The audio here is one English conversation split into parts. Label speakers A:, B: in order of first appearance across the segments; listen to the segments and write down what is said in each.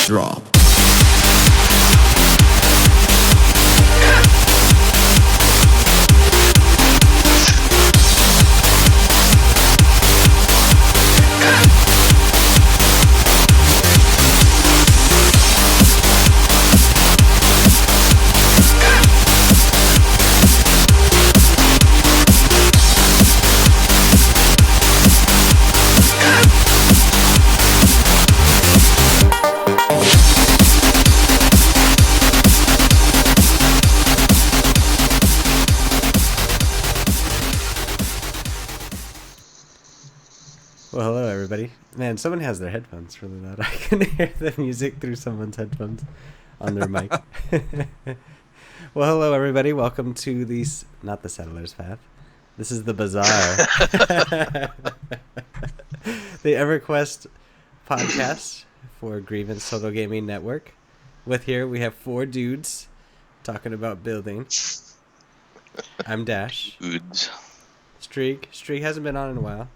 A: drop.
B: Well, hello, everybody. Man, someone has their headphones really loud. I can hear the music through someone's headphones on their mic. Well, hello, everybody. Welcome to not the Settler's Path. This is the Bazaar. The EverQuest podcast for Grievance Total Gaming Network. Here we have 4 dudes talking about building. I'm Dash.
C: Dudes.
B: Streeg hasn't been on in a while.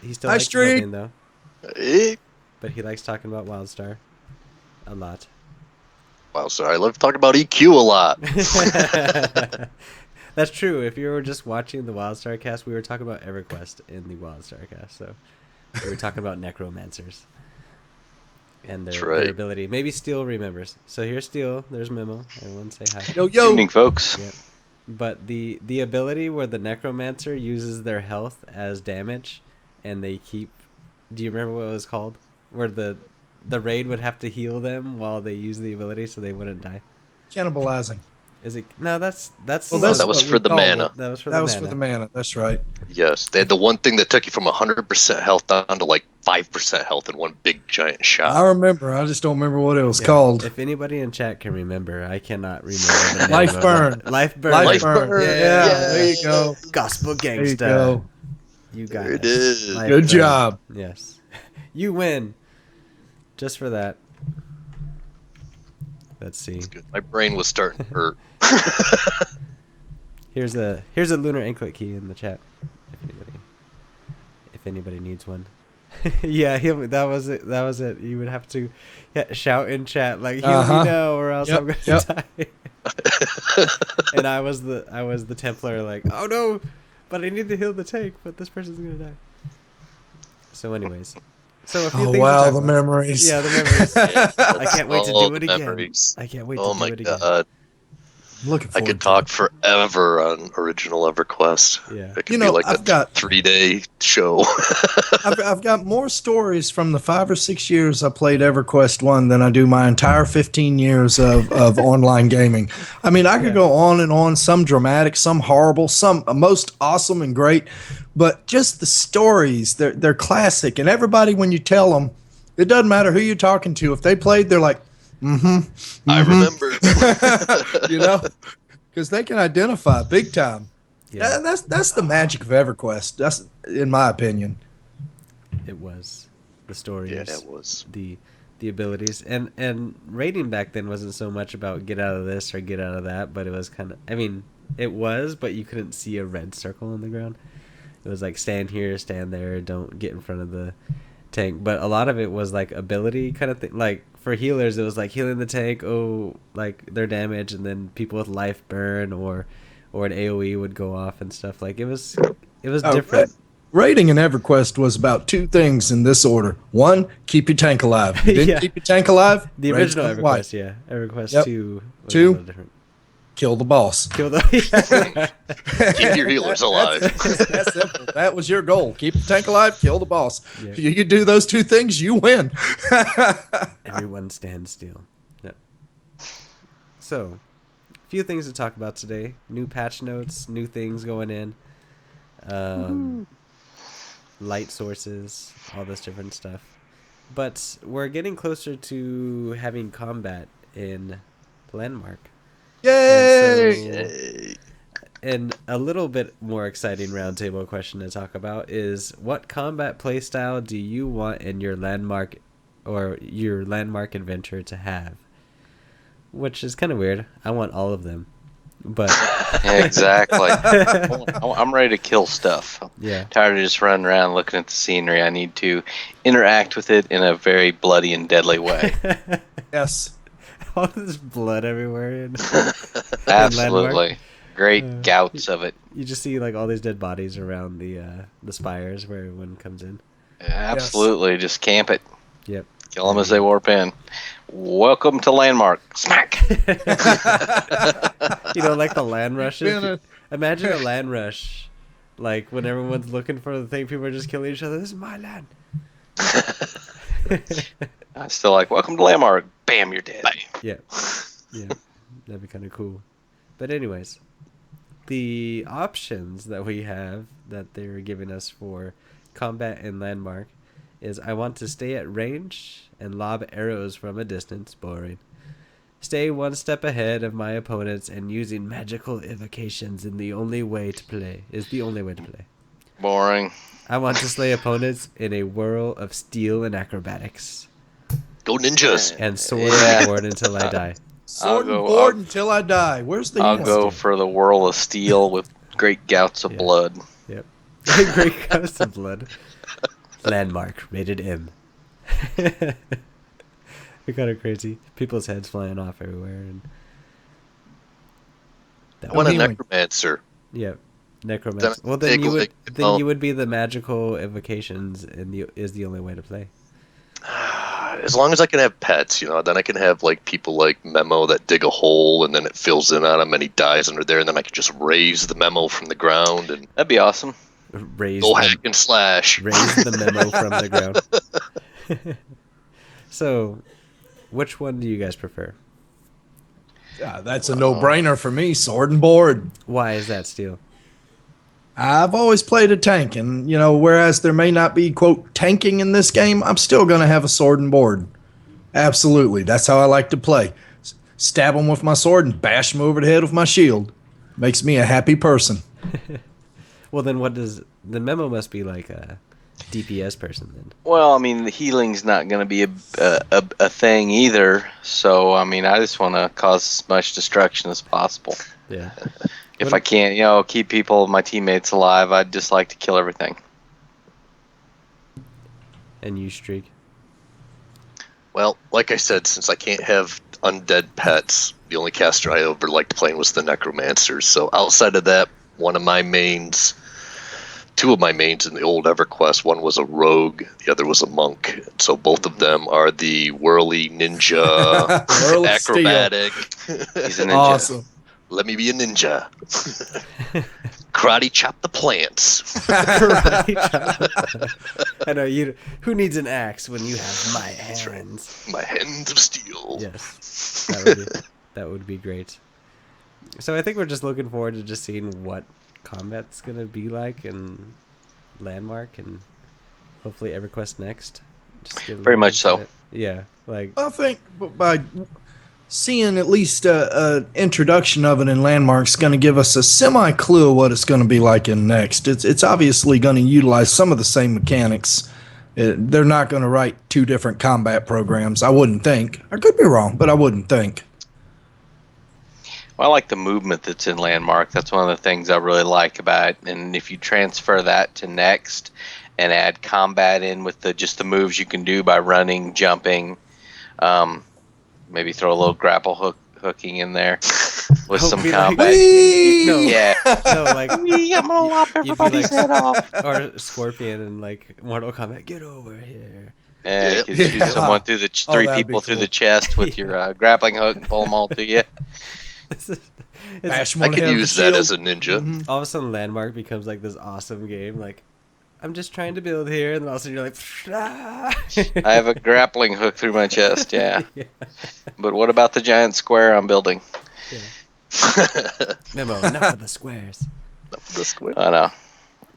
B: He still
D: Hi,
B: likes
D: Streeg.
B: building, though.
C: Hey.
B: But he likes talking about WildStar a lot.
C: Wow, sorry. I love talking about EQ a lot.
B: That's true. If you were just watching the WildStar cast, we were talking about EverQuest in the WildStar cast. So we were talking about necromancers and their ability. Maybe Steel remembers. So here's Steel. There's Memo. Everyone say hi.
D: Yo.
C: Good evening, folks.
B: Yep. But the ability where the necromancer uses their health as damage, and they keep. Do you remember what it was called? Where the raid would have to heal them while they use the ability, so they wouldn't die.
D: Cannibalizing.
B: Is it? No, that's.
D: Well,
C: that was for the mana.
B: That was for
D: the mana. That's right.
C: Yes, they had the one thing that took you from 100% health down to like 5% health in one big giant shot.
D: I remember. I just don't remember what it was called.
B: If anybody in chat can remember, I cannot remember. The name
D: Life
B: of
D: burn.
B: it. Life burn.
D: Life burn.
C: burn.
D: Yeah, there you go.
B: Gospel
D: There you
B: gangsta.
D: go.
B: You got
C: There
B: it.
C: it is.
B: Life
D: Good
B: burn.
D: job.
B: Yes. You win. Just for that. Let's see.
C: Good. My brain was starting to hurt.
B: Here's a lunar anklet key in the chat. If anybody needs one. Yeah, that was it. You would have to shout in chat like heal me now or else I'm gonna die. And I was the Templar, like, oh no, but I need to heal the tank, but this person's gonna die. So anyways. So a few things to talk
D: the
B: about.
D: memories.
B: Yeah, the memories. I can't wait to
C: All
B: do it
C: the
B: again.
C: memories.
B: I can't wait
C: Oh
B: to
C: my
B: do it again.
C: god.
D: Looking
C: I
D: forward
C: could
D: to
C: talk forever on original EverQuest.
B: Yeah.
C: It could be like
D: I've
C: a
D: got
C: 3-day show.
D: I've got more stories from the 5 or 6 years I played EverQuest 1 than I do my entire 15 years of online gaming. I mean, I could go on and on, some dramatic, some horrible, some most awesome and great, but just the stories, they're classic. And everybody, when you tell them, it doesn't matter who you're talking to. If they played, they're like,
C: I remember.
D: you know, because they can identify big time.
B: Yeah.
D: That's the magic of EverQuest. That's in my opinion.
B: It was the stories.
C: Yeah, it was.
B: The abilities and raiding back then wasn't so much about get out of this or get out of that, but it was kind of. I mean, it was, but you couldn't see a red circle on the ground. It was like stand here, stand there, don't get in front of the tank. But a lot of it was like ability kind of thing. Like for healers, it was like healing the tank. Oh, like their damage, and then people with life burn or an AOE would go off and stuff. Like it was different.
D: Raiding in EverQuest was about 2 things in this order. 1, keep your tank alive. You didn't keep your tank alive?
B: The
D: Raid's
B: original
D: gonna wipe.
B: EverQuest, yeah. EverQuest
D: Yep.
B: 2 was
D: 2,
B: a little different.
D: kill the boss.
B: Kill the
C: Keep your healers alive.
D: That's simple. That was your goal. Keep the tank alive, kill the boss.
B: Yeah.
D: If you do those 2 things, you win.
B: Everyone stand still. Yep. So, a few things to talk about today. New patch notes, new things going in. Light sources, all this different stuff. But we're getting closer to having combat in Landmark.
D: Yay!
B: And a little bit more exciting roundtable question to talk about is what combat playstyle do you want in your Landmark or your Landmark adventure to have? Which is kind of weird. I want all of them. But
A: Yeah, exactly. I'm ready to kill stuff. I'm
B: yeah,
A: tired of just running around looking at the scenery. I need to interact with it in a very bloody and deadly way.
D: Yes.
B: all this blood everywhere. And
A: Absolutely. Great gouts of it.
B: you just see like all these dead bodies around the spires where everyone comes in.
A: Absolutely. Just camp it.
B: Yep.
A: Kill them as they warp in. Welcome to Landmark. Smack!
B: You know, like the land rushes. Imagine a land rush, like when everyone's looking for the thing, people are just killing each other. This is my land.
A: I'm still like, welcome to Landmark. Bam, you're dead.
B: Yeah, yeah, that'd be kind of cool. But anyways, the options that we have that they were giving us for combat in Landmark is I want to stay at range and lob arrows from a distance. Boring. Stay one step ahead of my opponents and using magical evocations is the only way to play.
A: Boring.
B: I want to slay opponents in a whirl of steel and acrobatics.
C: Go ninjas.
B: And sword and board until I die.
D: Sword and board until I die. Where's the
A: I'll go for the whirl of steel with great gouts of blood.
B: Yep. Great gouts of blood. Landmark, rated M. They're kind of crazy. People's heads flying off everywhere. And
C: I want a necromancer.
B: Yep. Necromancer. Well, then you would be the magical evocations, and is the only way to play.
C: As long as I can have pets, then I can have like people like Memo that dig a hole and then it fills in on him and he dies under there, and then I can just raise the Memo from the ground and
A: that'd be awesome.
C: Hack and slash.
B: Raise the Memo from the ground. So, which one do you guys prefer?
D: That's a no-brainer for me. Sword and board.
B: Why is that, Steel?
D: I've always played a tank, and whereas there may not be quote tanking in this game, I'm still going to have a sword and board. Absolutely, that's how I like to play. Stab them with my sword and bash them over the head with my shield. Makes me a happy person.
B: Well, then the Memo must be like a DPS person then.
A: Well, I mean, the healing's not going to be a thing either. So, I mean, I just want to cause as much destruction as possible.
B: Yeah.
A: If I can't, keep my teammates alive, I'd just like to kill everything.
B: And you, Streeg?
C: Well, like I said, since I can't have undead pets, the only caster I ever liked playing was the necromancer. So outside of that, two of my mains in the old EverQuest, one was a rogue, the other was a monk. So both of them are the whirly ninja, acrobatic.
A: He's a ninja.
D: Awesome.
C: Let me be a ninja. Karate chop the plants.
B: I know you. Who needs an axe when you have my hands?
C: My hands of steel.
B: Yes, that would be great. So I think we're just looking forward to just seeing what combat's gonna be like in Landmark and hopefully EverQuest next.
A: Very much so.
B: Yeah, like
D: I think by seeing at least an introduction of it in Landmark's going to give us a semi-clue of what it's going to be like in next. It's obviously going to utilize some of the same mechanics. They're not going to write two different combat programs, I wouldn't think. I could be wrong, but I wouldn't think.
A: Well, I like the movement that's in Landmark. That's one of the things I really like about it. And if you transfer that to Next and add combat in with just the moves you can do by running, jumping, maybe throw a little grapple hooking in there with some combat.
B: like
A: I'm gonna lop everybody's head off.
B: Or Scorpion in like Mortal Kombat. Get over here.
A: Yeah, you can shoot someone through the three people through the chest with your grappling hook and pull them all to you.
C: I could use that as a ninja.
D: Mm-hmm.
B: All of a sudden, Landmark becomes like this awesome game. Like, I'm just trying to build here, and then all of a sudden you're like,
A: I have a grappling hook through my chest, yeah. But what about the giant square I'm building?
B: Yeah. Memo, enough of the squares.
C: Enough of the squares.
A: I know.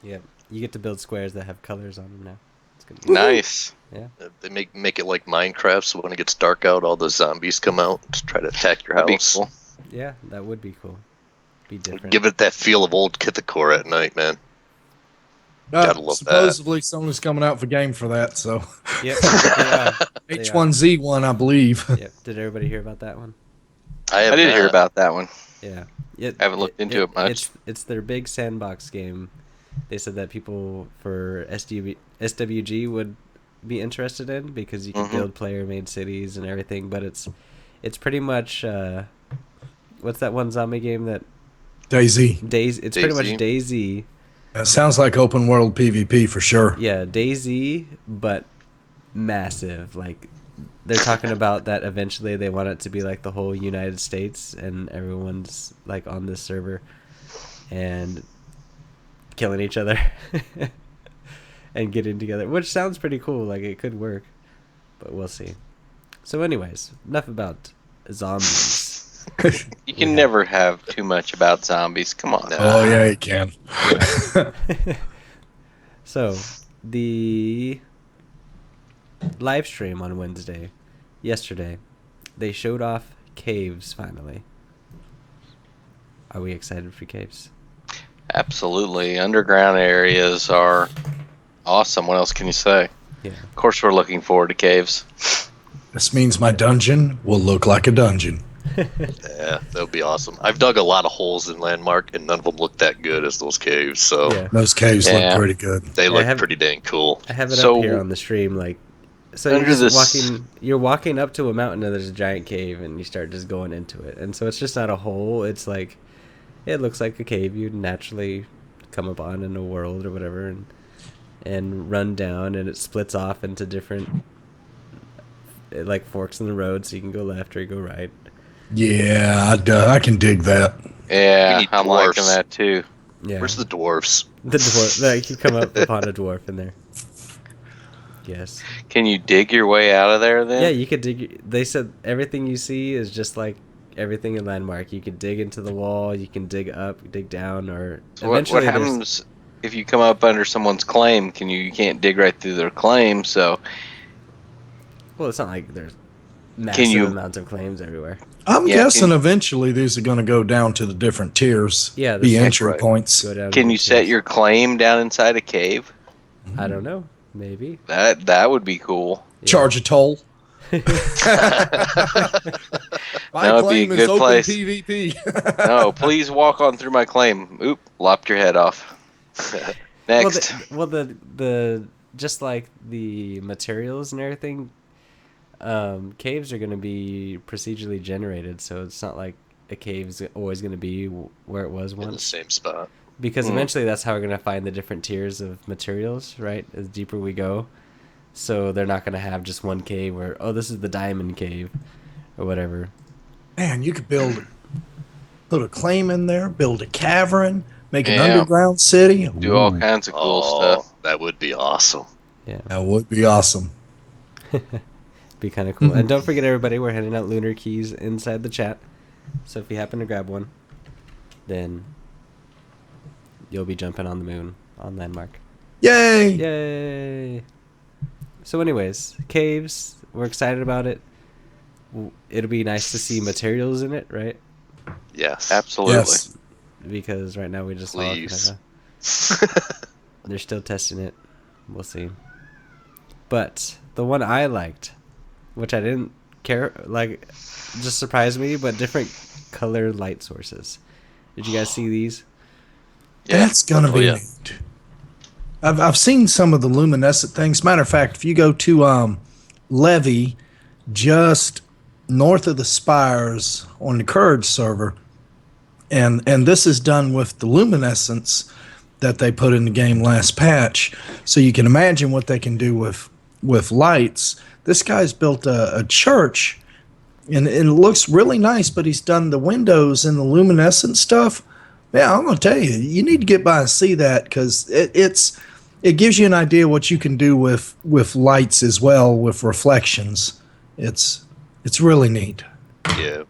B: Yeah, you get to build squares that have colors on them now. It's gonna be
A: nice.
B: Yeah.
C: They make it like Minecraft, so when it gets dark out, all the zombies come out to try to attack your house.
A: Cool.
B: Yeah, that would be cool. Be different.
C: Give it that feel of old Kithakor at night, man. Gotta love
D: supposedly Sony's coming out for game for that, so.
B: Yep.
D: H1Z1, I believe.
B: Yep. Did everybody hear about that one?
C: I
A: did hear about that one.
B: Yeah.
A: I haven't looked into it much.
B: It's their big sandbox game. They said that people for SWG would be interested in because you can build player-made cities and everything. But it's pretty much what's that one zombie game that
D: DayZ.
B: It's pretty much DayZ.
D: That sounds like open world PvP for sure.
B: Yeah, DayZ, but massive. Like they're talking about that eventually they want it to be like the whole United States and everyone's like on this server and killing each other and getting together, which sounds pretty cool. Like it could work, but we'll see. So anyways, enough about zombies.
A: You can never have too much about zombies. Come on.
D: Oh yeah, you can.
B: So the live stream on yesterday, they showed off caves finally. Are we excited for caves?
A: Absolutely. Underground areas are awesome. What else can you say?
B: Yeah.
A: Of course, we're looking forward to caves.
D: This means my dungeon will look like a dungeon.
C: Yeah, that would be awesome. I've dug a lot of holes in Landmark, and none of them look that good as those caves. So
B: Yeah.
D: Those caves look pretty good.
C: they look pretty dang cool.
B: I have it
A: So-
B: up here on the stream. Like, so
A: Under
B: you're walking up to a mountain and there's a giant cave, and you start just going into it. And so it's just not a hole. It's like it looks like a cave you'd naturally come upon in a world or whatever, and run down, and it splits off into different like forks in the road, so you can go left or you go right.
D: Yeah, I can dig that.
A: Yeah,
C: We need
A: I'm
C: dwarfs.
A: liking that too.
B: Yeah.
C: Where's the dwarfs?
B: The dwarf? Like you come up upon a dwarf in there. Yes.
A: Can you dig your way out of there then?
B: Yeah, you could dig. They said everything you see is just like everything in Landmark. You could dig into the wall. You can dig up, dig down, or
A: So what
B: eventually there's-
A: happens if you come up under someone's claim? You can't dig right through their claim, so
B: Well, it's not like there's massive amounts of claims everywhere.
D: I'm
A: Yeah,
D: guessing eventually these are going to go down to the different tiers.
B: Yeah,
D: the
B: that's
D: entry
C: right.
D: points.
B: Go down.
A: can
B: to
A: you
B: the
A: set
B: tiers.
A: your claim down inside a cave?
B: I don't know. Maybe.
A: That would be cool.
D: Charge a toll. My
A: That would be a
D: claim is
A: good
D: open
A: place.
D: PvP.
A: No, please walk on through my claim. Oop, lopped your head off. Next.
B: Well, the just like the materials and everything, caves are going to be procedurally generated, so it's not like a cave's always going to be where it was
C: In the
B: once.
C: same spot.
B: Because eventually that's how we're going to find the different tiers of materials, right? As deeper we go. So they're not going to have just one cave where, oh, this is the diamond cave or whatever.
D: Man, you could put a claim in there, build a cavern, make an
A: Yeah.
D: underground city.
A: Do all
D: Ooh,
A: kinds of cool
C: Oh,
A: stuff.
C: that would be awesome.
B: Yeah,
D: that would be awesome.
B: be kind of cool. And don't forget, everybody, we're handing out lunar keys inside the chat. So if you happen to grab one, then you'll be jumping on the moon on Landmark.
D: Yay!
B: Yay! So anyways, caves, we're excited about it. It'll be nice to see materials in it, right?
C: Yes.
A: Absolutely.
D: Yes.
B: Because right now we just saw
C: Please.
B: they're still testing it. We'll see. But the one I liked, which I didn't care, like, just surprised me, but different color light sources. Did you guys see these?
A: Yeah.
D: That's gonna be
C: yeah.
D: neat. I've seen some of the luminescent things. Matter of fact, if you go to Levy, just north of the Spires on the Courage server, and this is done with the luminescence that they put in the game last patch, so you can imagine what they can do with lights. This guy's built a church, and it looks really nice, but he's done the windows and the luminescent stuff. Yeah, I'm gonna tell you, you need to get by and see that, because it gives you an idea what you can do with lights as well, with reflections. It's really neat.
C: Yeah.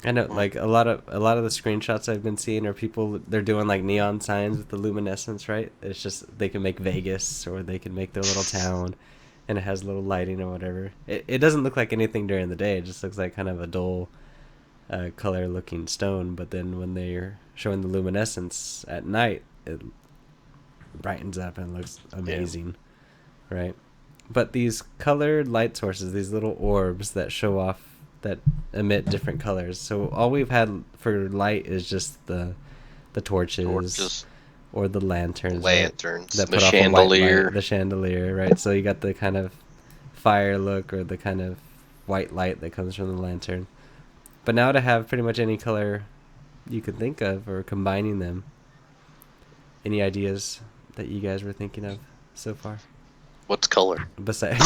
B: I know, like a lot of the screenshots I've been seeing are people, they're doing like neon signs with the luminescence, right? It's just they can make Vegas or they can make their little town, and it has little lighting or whatever. It doesn't look like anything during the day. It just looks like kind of a dull color looking stone. But then when they're showing the luminescence at night, it brightens up and looks amazing, right? But these colored light sources, these little orbs that show off that emit different colors. So all we've had for light is just the torches. Or the lanterns.
C: Lanterns.
B: That
A: The
B: put off a white
A: chandelier.
B: light, the chandelier, right? So you got the kind of fire look or the kind of white light that comes from the lantern. But now to have pretty much any color you could think of or combining them. Any ideas that you guys were thinking of so far?
C: What's color?
B: Besides,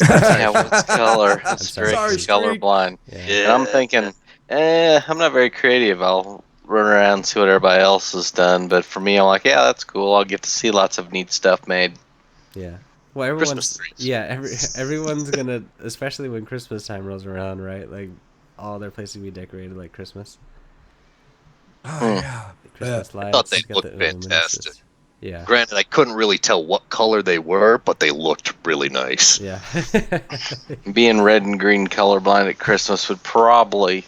A: Yeah, what's color?
B: I'm
A: Streeg
D: sorry,
A: is
D: Streeg.
A: colorblind.
B: Yeah.
A: And I'm thinking, I'm not very creative. I'll run around and see what everybody else has done. But for me, I'm like, yeah, that's cool. I'll get to see lots of neat stuff made.
B: Yeah. Well,
C: Christmas
B: everyone's
C: trees.
B: everyone's gonna, especially when Christmas time rolls around, right? Like all their places will be decorated like Christmas.
D: Oh, yeah.
B: The Christmas lights.
C: thought they
B: you got
C: looked
B: the illuminances.
C: fantastic.
B: Yeah.
C: Granted, I couldn't really tell what color they were, but they looked really nice.
B: Yeah.
A: Being red and green colorblind at Christmas would probably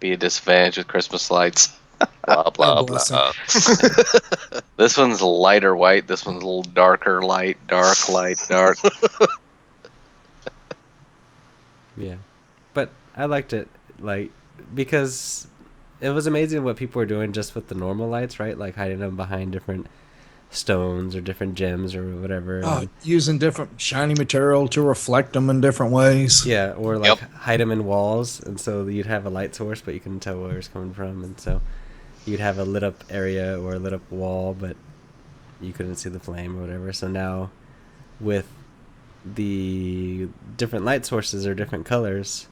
A: be a disadvantage with Christmas lights.
C: Blah, blah,
D: God bless
C: blah.
A: This one's lighter white. This one's a little darker light, dark light, dark.
B: Yeah. But I liked it, like, because it was amazing what people were doing just with the normal lights, right? Like hiding them behind different stones or different gems or whatever.
D: Oh, using different shiny material to reflect them in different ways.
B: Yeah, or like hide them in walls, and so you'd have a light source, but you couldn't tell where it's coming from, and so you'd have a lit up area or a lit up wall, but you couldn't see the flame or whatever. So now, with the different light sources or different colors,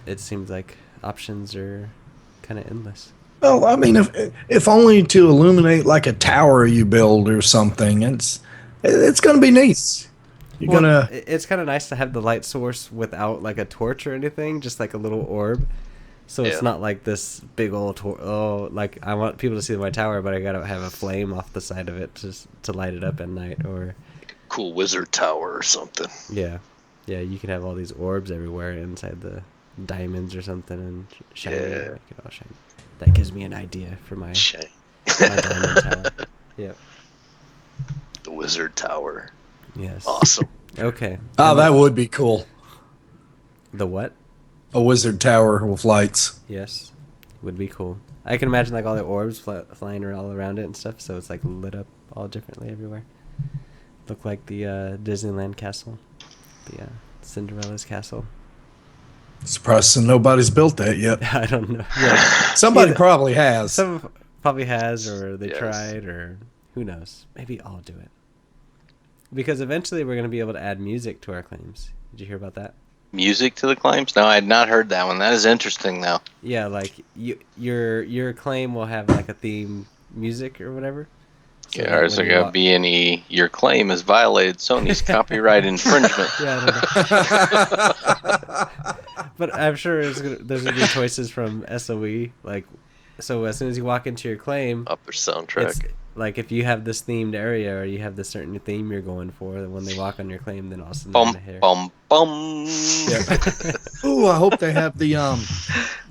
B: it seems like options are kind of endless.
D: Well, I mean, if only to illuminate like a tower you build or something, it's going to be neat.
B: It's kind of nice to have the light source without like a torch or anything, just like a little orb. So it's not like this big old like I want people to see my tower, but I gotta have a flame off the side of it to light it up at night, or
C: Cool wizard tower or something.
B: yeah, you could have all these orbs everywhere inside the diamonds or something and shiny.
C: Yeah.
B: Make it all shiny. That gives me an idea for my
C: Shame.
B: diamond tower. Yep.
C: The wizard tower.
B: Yes.
C: Awesome.
B: Okay.
D: Oh, that would be cool.
B: The what?
D: A wizard tower with lights.
B: Yes, would be cool. I can imagine like all the orbs flying all around it and stuff, so it's like lit up all differently everywhere. Look like the Disneyland castle, the Cinderella's castle.
D: Surprised nobody's built that yet.
B: I don't know. Yeah.
D: Somebody
B: Either-
D: probably has.
B: Some probably has, or they
C: Yes.
B: tried, or who knows. Maybe I'll do it. Because eventually we're going to be able to add music to our claims. Did you hear about that?
A: Music to the claims? No, I had not heard that one. That is interesting, though.
B: Yeah, like your claim will have like a theme music or whatever. So
A: Yeah,
B: that
A: is
B: when
A: there
B: you
A: going to
B: walk-
A: be any, your claim has violated Sony's copyright infringement?
B: Yeah, I don't know. But I'm sure there's gonna be choices from SOE. Like, so as soon as you walk into your claim,
C: Up their soundtrack.
B: it's like if you have this themed area or you have this certain theme you're going for, then when they walk on your claim, then all of a sudden
A: Bum,
B: they're gonna hear.
A: bum, bum.
D: Ooh, I hope they have the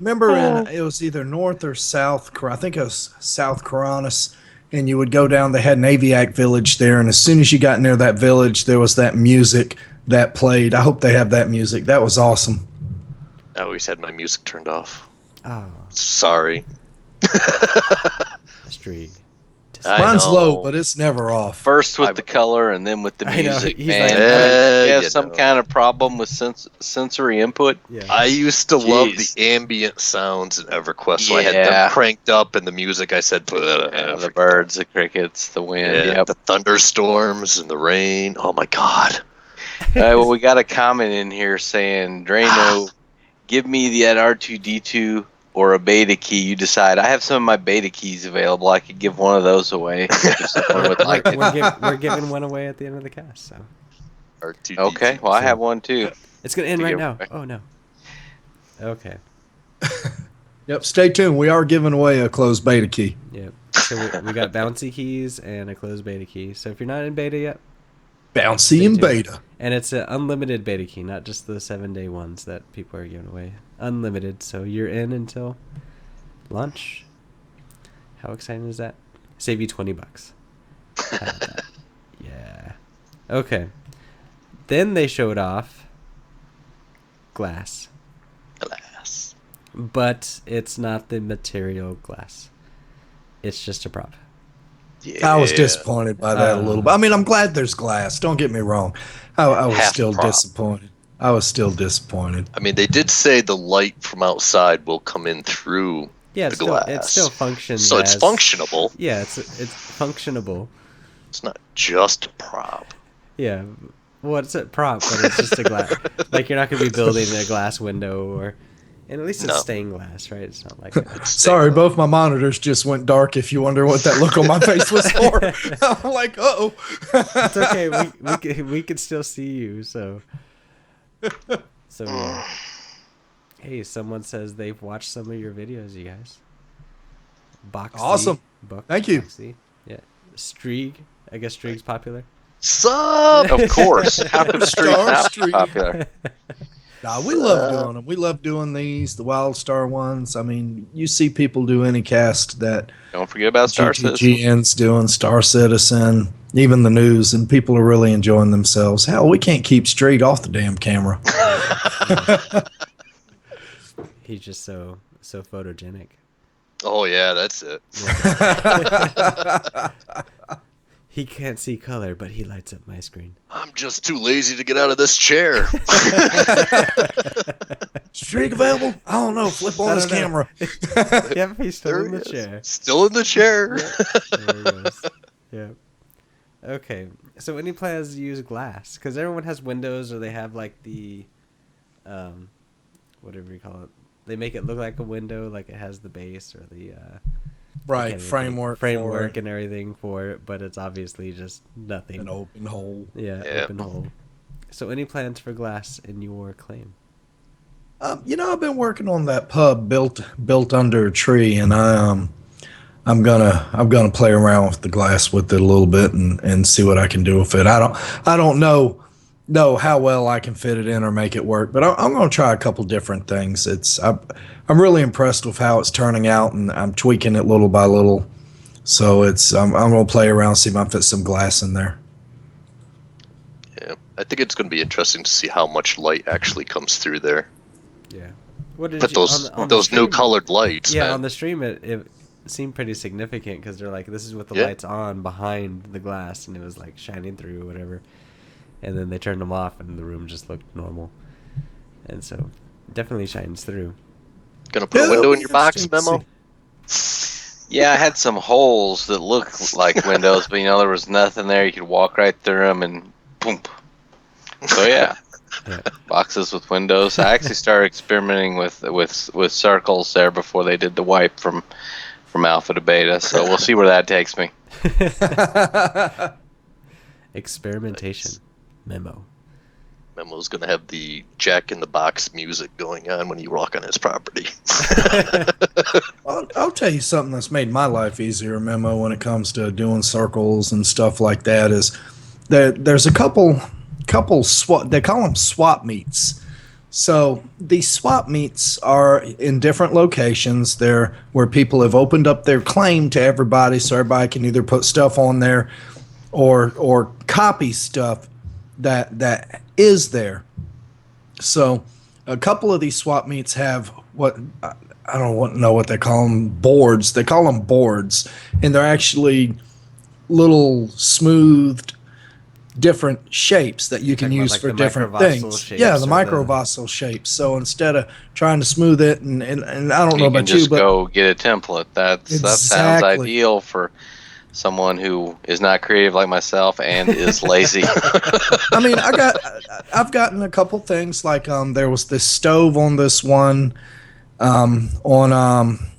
D: remember it was either North or South. I think it was South Coronis, and you would go down. They had an Aviac village there, and as soon as you got near that village, there was that music that played. I hope they have that music. That was awesome.
C: I always had my music turned off.
B: Oh,
C: Sorry.
B: Streeg.
C: I
D: Mine's
C: know.
D: low, but it's never off.
A: First with the color and then with the
B: I know,
A: music,
B: he's
A: man.
B: like,
A: you have
C: you
A: some
C: know.
A: kind of problem with sensory input?
B: Yeah.
C: I used to love
A: Jeez.
C: the ambient sounds in EverQuest, so I had
A: Yeah.
C: them cranked up, and the music I said,
A: The birds, the crickets, the wind.
C: yeah,
A: Yep.
C: the thunderstorms and the rain. Oh my God.
A: Well, we got a comment in here saying, Drano, give me that R2D2 or a beta key. You decide. I have some of my beta keys available. I could give one of those away if someone would like it.
B: We're giving one away at the end of the cast, so
C: R2D2.
A: Okay, well, I have one too.
B: it's gonna end
A: To
B: right
A: give
B: now.
A: away.
B: Oh no. Okay.
D: Yep, stay tuned. We are giving away a closed beta key.
B: Yep. So we got bouncy keys and a closed beta key. So if you're not in beta yet,
D: Bouncy
B: Stay
D: and
B: tuned.
D: beta.
B: and it's an unlimited beta key, not just the 7-day ones that people are giving away. Unlimited, so you're in until launch. How exciting is that? Save you $20. How about that? Yeah. Okay. Then they showed off glass.
C: Glass.
B: But it's not the material glass. It's just a prop.
C: Yeah.
D: I was disappointed by that a little bit. I mean, I'm glad there's glass. Don't get me wrong. I was
A: Half
D: still
A: prop.
D: disappointed. I was still disappointed.
C: I mean, they did say the light from outside will come in through
B: Yeah,
C: the
B: it's still,
C: glass.
B: it still functions.
C: So it's
B: as-
C: functionable.
B: Yeah, it's functionable.
C: It's not just a prop.
B: Yeah. Well, it's a prop, but it's just a glass. Like, you're not going to be building a glass window or... And at least it's
C: No.
B: stained glass, right? It's not like...
D: Sorry, both my monitors just went dark. If you wonder what that look on my face was for, I'm like, uh-oh.
B: It's okay. We can still see you, so... So, yeah. Hey, someone says they've watched some of your videos, you guys. Boxy.
D: Awesome. Thank you.
B: Boxy. Yeah. Streeg. I guess Streeg's popular.
C: Sup?
A: Of course. How could Streeg
D: Star
A: not be
D: Streeg.
A: popular?
D: Nah, we love doing them. We love doing these, the Wild Star ones. I mean, you see people do any cast that
A: Don't forget about Star Citizen.
D: GTGN's doing, Star Citizen, even the news, and people are really enjoying themselves. Hell, we can't keep Streeg off the damn camera.
B: He's just so photogenic.
C: Oh, yeah, that's it.
B: He can't see color, but he lights up my screen.
C: I'm just too lazy to get out of this chair.
D: Streeg available? I don't know. Flip on his camera.
B: Yep, he's still
C: There
B: in
C: he
B: the
C: is.
B: chair.
C: Still in the chair.
B: There he goes. Yeah. Okay. So any plans to use glass? Because everyone has windows, or they have like the, whatever you call it. They make it look like a window, like it has the base or the
D: Right, framework for it.
B: and everything for it, but it's obviously just nothing.
D: An open hole.
B: Yeah,
C: Yeah.
B: open hole. So any plans for glass in your claim?
D: I've been working on that pub built under a tree, and I'm gonna play around with the glass with it a little bit and see what I can do with it. I don't know how well I can fit it in or make it work, but I'm gonna try a couple different things. I'm really impressed with how it's turning out, and I'm tweaking it little by little. So I'm gonna play around, see if I can fit some glass in there.
C: Yeah, I think it's going to be interesting to see how much light actually comes through there.
B: Yeah. What did
C: But those
B: on the
C: new
B: stream-
C: colored lights,
B: Yeah,
C: man.
B: on the stream it seemed pretty significant because they're like, this is with the
C: Yeah.
B: lights on behind the glass, and it was like shining through or whatever. And then they turned them off, and the room just looked normal. And so, definitely shines through.
C: Gonna put a window in your box, Memo?
A: Yeah, I had some holes that looked like windows, but there was nothing there. You could walk right through them and boom. So yeah,
B: Yeah.
A: boxes with windows. I actually started experimenting with circles there before they did the wipe from alpha to beta. So we'll see where that takes me.
B: Experimentation. Memo.
C: Memo's gonna have the Jack in the Box music going on when you walk on his property.
D: I'll tell you something that's made my life easier, Memo, when it comes to doing circles and stuff like that. Is there's a couple swap, they call them swap meets. So these swap meets are in different locations. They're where people have opened up their claim to everybody, so everybody can either put stuff on there or copy stuff that is there. So a couple of these swap meets have what I don't know what they call them, boards. They call them boards, and they're actually little smoothed different shapes that you can
B: talking about,
D: use
B: like,
D: for
B: the
D: different
B: microvosal
D: things.
B: shapes
D: Yeah, the
B: or
D: microvosal shapes. So instead of trying to smooth it, and I don't know
A: You can
D: about you,
A: just
D: but
A: go get a template. That sounds
D: Exactly.
A: ideal for someone who is not creative like myself and is lazy.
D: I mean, I've gotten a couple things like there was this stove on this one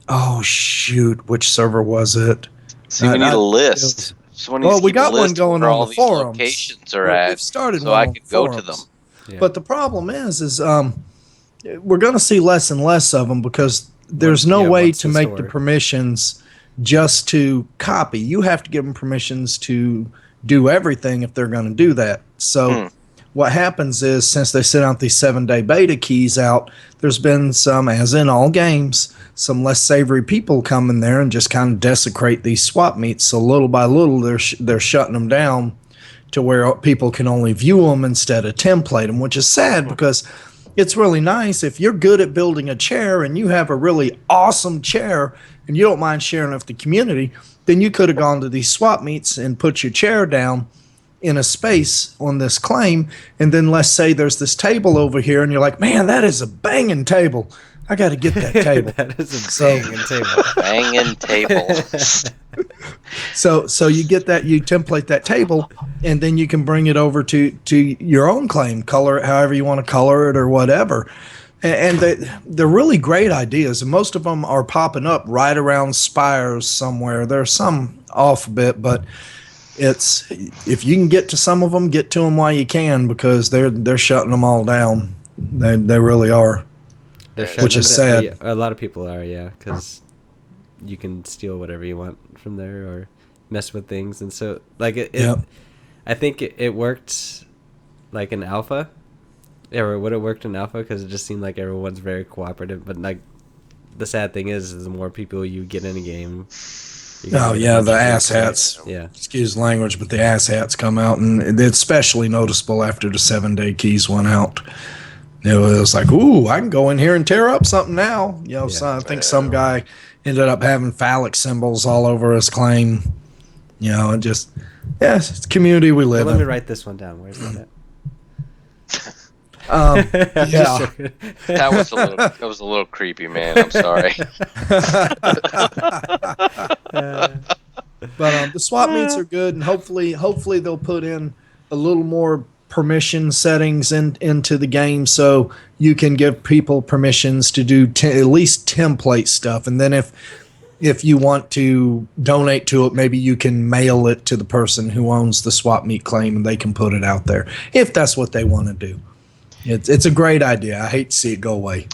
D: oh shoot, which server was it?
A: So we need a list. Someone needs
D: Well,
A: to
D: we
A: keep a
D: got one
A: list of
D: going
A: where
D: on
A: all
D: the
A: these
D: forums.
A: locations are
D: We've
A: at,
D: started
A: so
D: one
A: I
D: on
A: can go to them.
D: forums.
B: Yeah.
D: But the problem is we're going to see less and less of them because there's no way
B: what's
D: to
B: the
D: make the
B: story?
D: permissions just to copy. You have to give them permissions to do everything if they're going to do that. So what happens is, since they sent out these 7-day beta keys out, there's been some, as in all games, some less savory people come in there and just kind of desecrate these swap meets. So little by little, they're shutting them down to where people can only view them instead of template them, which is sad because it's really nice if you're good at building a chair and you have a really awesome chair and you don't mind sharing it with the community, then you could have gone to these swap meets and put your chair down in a space on this claim. And then let's say there's this table over here and you're like, man, that is a banging table. I got to get that table.
B: That is a banging table.
A: Banging table.
D: So you get that, you template that table, and then you can bring it over to your own claim, color it however you want to color it or whatever. And they're really great ideas, and most of them are popping up right around spires somewhere. There's some off a bit, but it's if you can get to some of them, get to them while you can, because they're shutting them all down. They really are, which is sad.
B: Yeah, a lot of people are, yeah, because you can steal whatever you want from there or mess with things, and so like I think it worked like in alpha. Or would it worked in alpha because it just seemed like everyone's very cooperative. But like, the sad thing is the more people you get in a game.
D: Oh yeah, the asshats.
B: Yeah,
D: excuse the language, but the asshats come out, and it's especially noticeable after the 7-day keys went out. It was like, ooh, I can go in here and tear up something now. You know, so I think some guy ended up having phallic symbols all over his claim. You know, and just it's the community we live in.
B: Let me write this one down. Where's that at?
D: Yeah,
A: That was a little creepy, man. I'm sorry.
D: But the swap meets are good, and hopefully they'll put in a little more permission settings into the game, so you can give people permissions to do at least template stuff, and then if you want to donate to it, maybe you can mail it to the person who owns the swap meet claim, and they can put it out there if that's what they want to do. It's a great idea. I hate to see it go away.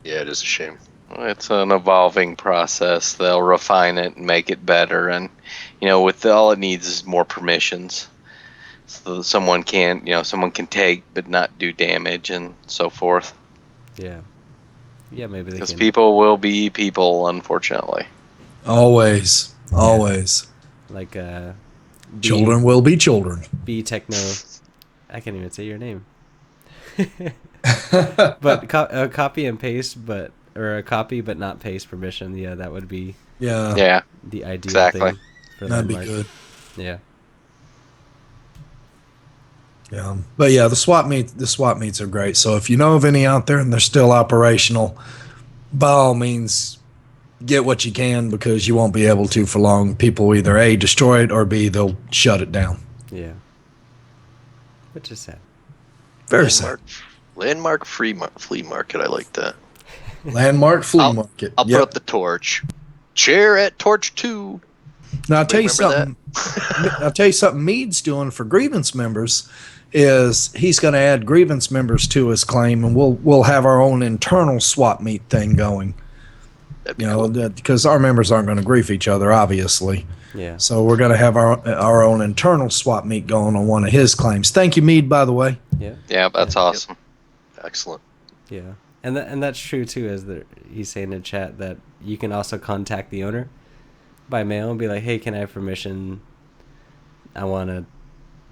C: Yeah, it is a shame.
A: It's an evolving process. They'll refine it and make it better, and with all it needs is more permissions, so that someone can take but not do damage and so forth.
B: Yeah, maybe they
A: because
B: can.
A: people will be people, unfortunately.
D: Always.
B: Like
D: children will be children.
B: Be techno. I can't even say your name. But copy and paste, or a copy but not paste permission. Yeah, that would be
A: yeah
B: the ideal
A: exactly.
B: thing. For
D: That'd be
B: Landmark.
D: good.
B: Yeah.
D: Yeah, but yeah, the swap meets are great. So if you know of any out there and they're still operational, by all means, get what you can, because you won't be able to for long. People either A, destroy it, or B, they'll shut it down.
B: Yeah. Which is sad.
D: Very sad.
C: Landmark flea market. I like that.
D: Landmark flea market.
C: I'll put up the torch. Chair at torch 2.
D: Now I'll tell you something. I'll tell you something. Mead's doing for grievance members is he's going to add grievance members to his claim, and we'll have our own internal swap meet thing going.
C: Cool.
D: Because our members aren't going to grief each other, obviously.
B: Yeah.
D: So we're going to have our own internal swap meet going on one of his claims. Thank you, Mead, by the way.
B: Yeah.
A: Yeah, that's awesome.
C: Excellent.
B: Yeah. And that's true too, as he's saying in chat that you can also contact the owner by mail and be like, hey, can I have permission? I want to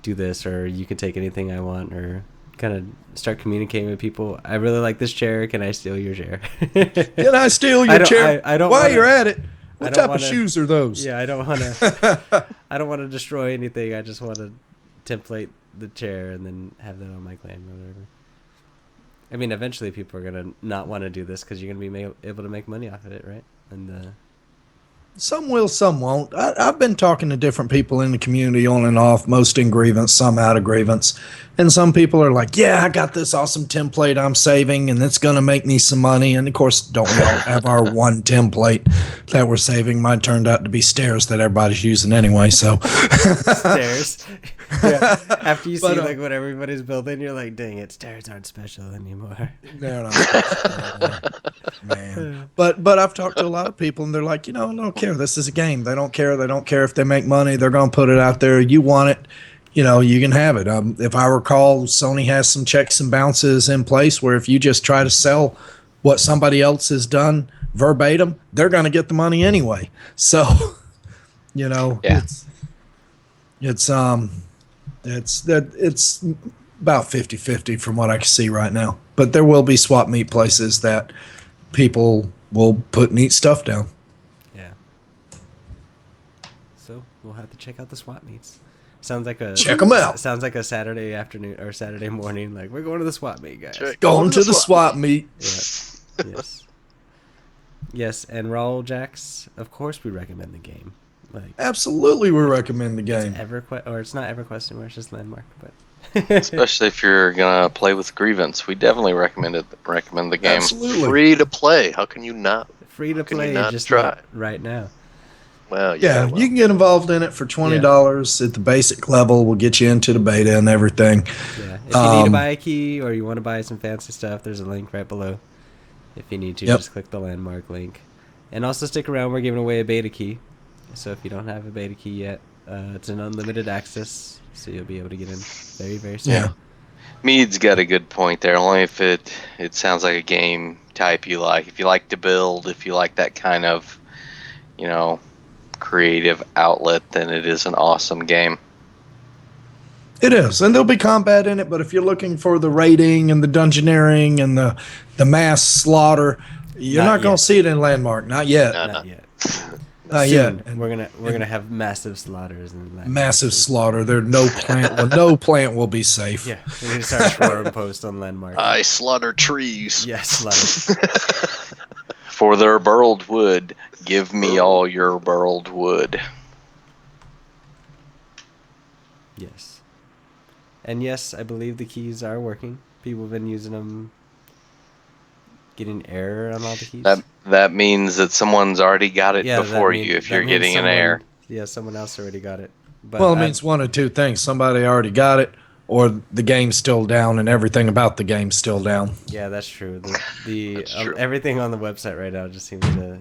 B: do this, or you can take anything I want, or kind of start communicating with people. I really like this chair. Can I steal your chair?
D: Can I steal your chair?
B: I don't.
D: While you're at it, what type of
B: wanna,
D: shoes are those?
B: Yeah, I don't want to. I don't want to destroy anything. I just want to template the chair and then have that on my claim or whatever. I mean, eventually people are gonna not want to do this because you're gonna be able to make money off of it, right? And
D: some will, some won't. I've been talking to different people in the community on and off, most in grievance, some out of grievance. And some people are like, yeah, I got this awesome template I'm saving, and it's going to make me some money. And, of course, don't we all have our one template that we're saving? Mine turned out to be stairs that everybody's using anyway, so.
B: Stairs. Yeah. After you see like what everybody's building, you're like, dang it, stairs aren't special anymore.
D: They're not special anymore. Man. But I've talked to a lot of people, and they're like, I don't care. This is a game. They don't care. They don't care if they make money. They're going to put it out there. You want it, you can have it. If I recall, Sony has some checks and bounces in place where if you just try to sell what somebody else has done verbatim, they're going to get the money anyway. So, it's about 50-50 from what I can see right now. But there will be swap meet places that people will put neat stuff down.
B: Yeah. So we'll have to check out the swap meets. Sounds like a
D: Check 'em out.
B: Sounds like a Saturday afternoon or Saturday morning. Like, we're going to the swap meet, guys.
C: Check.
D: Going to the swap meet.
B: Yeah. Yes. Yes, and Raul Jax, of course we recommend the game. Like,
D: Absolutely, we recommend the game.
B: EverQuest, or it's not EverQuest anymore, it's just Landmark, but
A: Especially if you're gonna play with Grievance, we definitely recommend the game.
D: Absolutely.
C: Free to play. How can you not?
B: free to
C: can you
B: play,
C: not
B: just
C: try?
B: not right now.
C: Well,
D: Yeah,
C: well.
D: you can get involved in it for $20 at the basic level. We'll get you into the beta and everything.
B: Yeah, if you need to buy a key or you want to buy some fancy stuff, there's a link right below. If you need to,
D: Yep.
B: just click the Landmark link. And also stick around, we're giving away a beta key. So if you don't have a beta key yet, it's an unlimited access, so you'll be able to get in very, very soon.
D: Yeah.
A: Mead's got a good point there. Only if it sounds like a game type you like. If you like to build, if you like that kind of, creative outlet, then it is an awesome game.
D: It is, and there'll be combat in it, but if you're looking for the raiding and the dungeoneering and the mass slaughter, you're
B: Not
D: not going
B: yet.
D: to see it in Landmark. Not yet.
B: Not yet.
D: Not
B: Soon.
D: yet.
B: We're gonna have massive slaughters and Landmark.
D: Massive slaughter. There no plant will be safe.
B: Yeah, we need to start a forum post on Landmark.
C: I slaughter trees.
B: Yes, slaughter.
A: For their burled wood, give me all your burled wood.
B: Yes. And yes, I believe the keys are working. People have been using them, getting error on all the keys.
A: That means that someone's already got it
B: that
A: before
B: mean-
A: you if
B: that
A: you're
B: means
A: getting an error.
B: Yeah, someone else already got it. But
D: Well, it means one of two things. Somebody already got it, or the game's still down and everything about the game's still down.
B: yeah, that's true. The
C: That's true.
B: everything on the website right now just seems to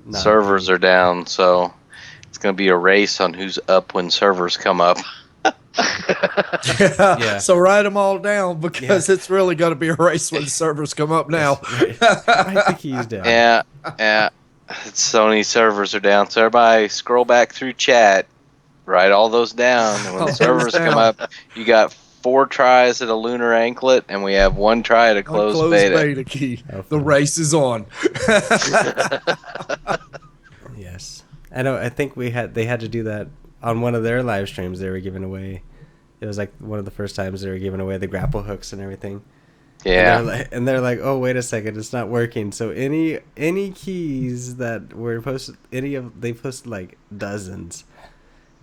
B: not
A: Servers are down, so it's going to be a race on who's up when servers come up.
B: Yeah.
D: So write them all down because it's really going to be a race when the servers come up now.
B: Write the keys down.
A: Yeah. Sony servers are down, so everybody scroll back through chat, write all those down, and when
D: All
A: the
D: those
A: servers come
D: down.
A: up, you got 4 tries at a lunar anklet, and we have 1 try at a closed beta.
D: key.
B: Oh,
D: The
B: fun.
D: race is on.
B: Yes, I know. I think they had to do that on one of their live streams. They were giving away. It was like one of the first times they were giving away the grapple hooks and everything.
A: Yeah.
B: And they're like, oh, wait a second, it's not working. So any keys that were posted, they posted like dozens,